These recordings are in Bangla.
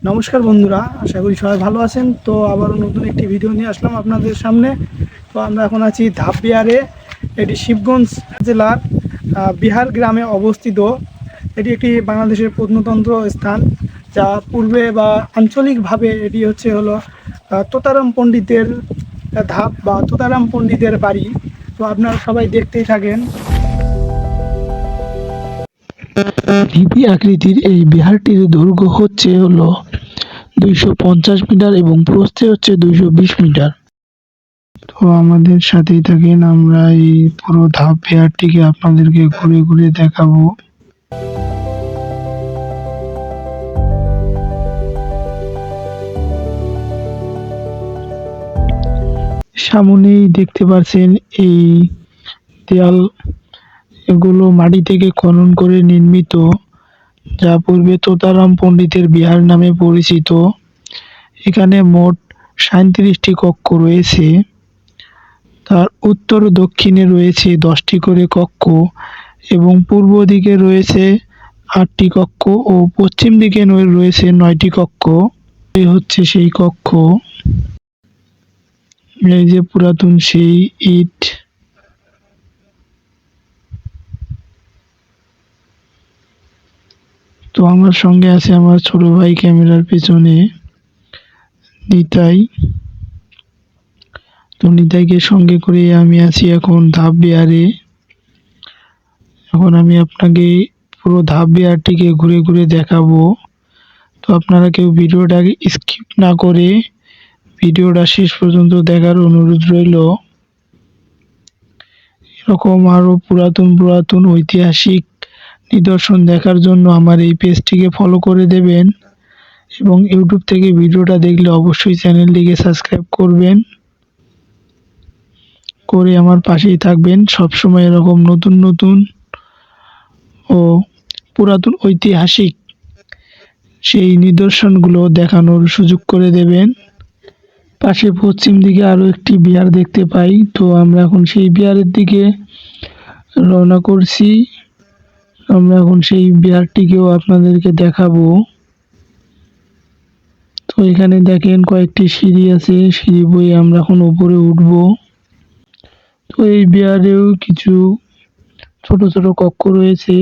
নমস্কার বন্ধুরা, আশা করি সবাই ভালো আছেন। তো আবারও নতুন একটি ভিডিও নিয়ে আসলাম আপনাদের সামনে। তো আমরা এখন আছি ধাপ বিহারে। এটি শিবগঞ্জ জেলার বিহার গ্রামে অবস্থিত। এটি একটি বাংলাদেশের প্রত্নতন্ত্র স্থান, যা পূর্বে বা আঞ্চলিকভাবে এটি হলো তোতারাম পণ্ডিতের ধাপ বা তোতারাম পণ্ডিতের বাড়ি। তো আপনারা সবাই দেখতেই থাকেন। ঢিপি আকৃতির এই বিহারটির দৈর্ঘ্য হচ্ছে 250 মিটার এবং প্রস্থে হচ্ছে 220 মিটার। তো আমাদের সাথেই থাকেন, আমরা এই পুরো ধাপ বিহারটিকে আপনাদেরকে ঘুরে ঘুরে দেখাবো। সামনেই দেখতে পাচ্ছেন এই দেয়াল, এগুলো মাটি থেকে খনন করে নির্মিত, যা পূর্বে তোতারাম পণ্ডিতের বিহার নামে পরিচিত। এখানে মোট 37টি কক্ষ রয়েছে। তার উত্তর ও দক্ষিণে রয়েছে 10টি করে কক্ষ এবং পূর্ব দিকে রয়েছে 8টি কক্ষ ও পশ্চিম দিকে রয়েছে 9টি কক্ষ। এই হচ্ছে সেই কক্ষ। এই যে পুরাতন সেই ইট। তো আমার সঙ্গে আছে আমার ছোট ভাই ক্যামেরার পেছনে, নিতাই। তো নিতাইকে সঙ্গে করে আমি আছি এখন ধাপ বিহারে। এখন আমি আপনাকে পুরো ধাপ বিহারটিকে ঘুরে ঘুরে দেখাবো। তো আপনারা কেউ ভিডিওটাকে স্কিপ না করে ভিডিওটা শেষ পর্যন্ত দেখার অনুরোধ রইল। এরকম আরও পুরাতন পুরাতন ঐতিহাসিক নিদর্শন দেখার জন্য আমার এই পেজটিকে ফলো করে দেবেন এবং ইউটিউব থেকে ভিডিওটা দেখলে অবশ্যই চ্যানেলটিকে সাবস্ক্রাইব করবেন, করে আমার পাশেই থাকবেন। সবসময় এরকম নতুন নতুন ও পুরাতন ঐতিহাসিক সেই নিদর্শনগুলো দেখানোর সুযোগ করে দেবেন। পাশে পশ্চিম দিকে আরও একটি বিহার দেখতে পাই। তো আমরা এখন সেই বিহারের দিকে রওনা করছি। আমরা এখন সেই বিহারটিকেও আপনাদেরকে দেখাবো। তো এখানে দেখেন কয়েকটি সিঁড়ি আছে, সিঁড়ি বয়ে আমরা এখন উপরে উঠব। তো এই বিহারেও কিছু ছোট ছোট কক্ষ রয়েছে।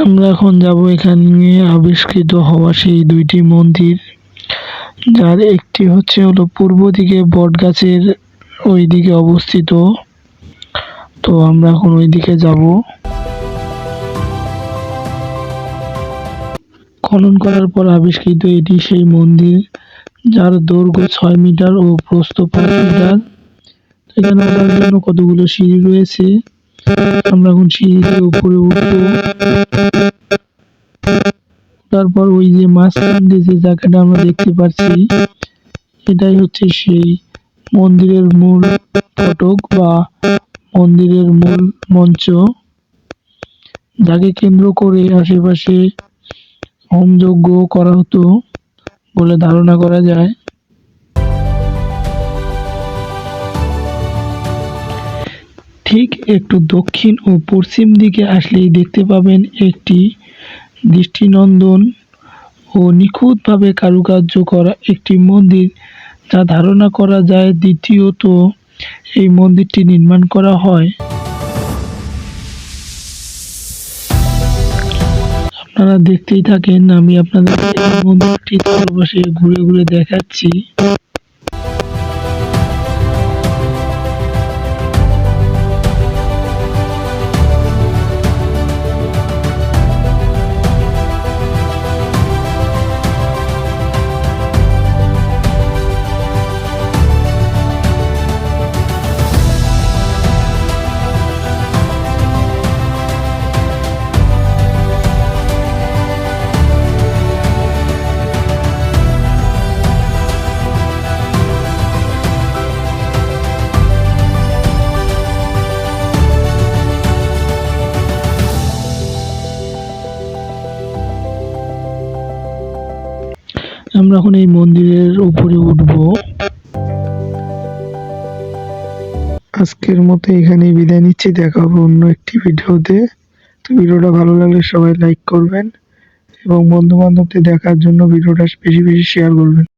আমরা এখন যাব এখানে আবিষ্কৃত হওয়া সেই দুইটি মন্দির, যার একটি হলো পূর্ব দিকে বট গাছের ওই দিকে অবস্থিত। তো আমরা এখন ওই দিকে যাব। খনন করার পর আবিষ্কৃত এটি সেই মন্দির, যার দৈর্ঘ্য 6 মিটার ও প্রস্থ 5 মিটার। এখানে ওঠার জন্য কতগুলো সিঁড়ি রয়েছে। আমরা এখন সিঁড়ি দিয়ে উপরে উঠবো। তারপর ওই যে মাঝখান দিয়ে যে জায়গাটা আমরা দেখতে পাচ্ছি, এটাই হচ্ছে সেই মন্দিরের মূল ফটক বা মন্দিরের মূল মঞ্চ, যাকে কেন্দ্র করে আশেপাশে হোমযজ্ঞ করা হতো বলে ধারণা করা যায়। ঠিক একটু দক্ষিণ ও পশ্চিম দিকে আসলেই দেখতে পাবেন একটি দৃষ্টিনন্দন ও নিখুঁতভাবে কারুকার্য করা একটি মন্দির, যা ধারণা করা যায় দ্বিতীয়ত এই মন্দিরটি নির্মাণ করা হয়। আপনারা দেখতেই থাকেন, আমি আপনাদের এই মন্দিরটি চারপাশে ঘুরে ঘুরে দেখাচ্ছি। আমরা এখন এই মন্দিরের উপরে উঠব। আজকের মতো এখানেই বিদায় নিচ্ছি, দেখা হবে অন্য একটি ভিডিওতে। তো ভিডিওটা ভালো লাগলে সবাই লাইক করবেন এবং বন্ধু বান্ধবদের দেখার জন্য ভিডিওটা বেশি বেশি শেয়ার করবেন।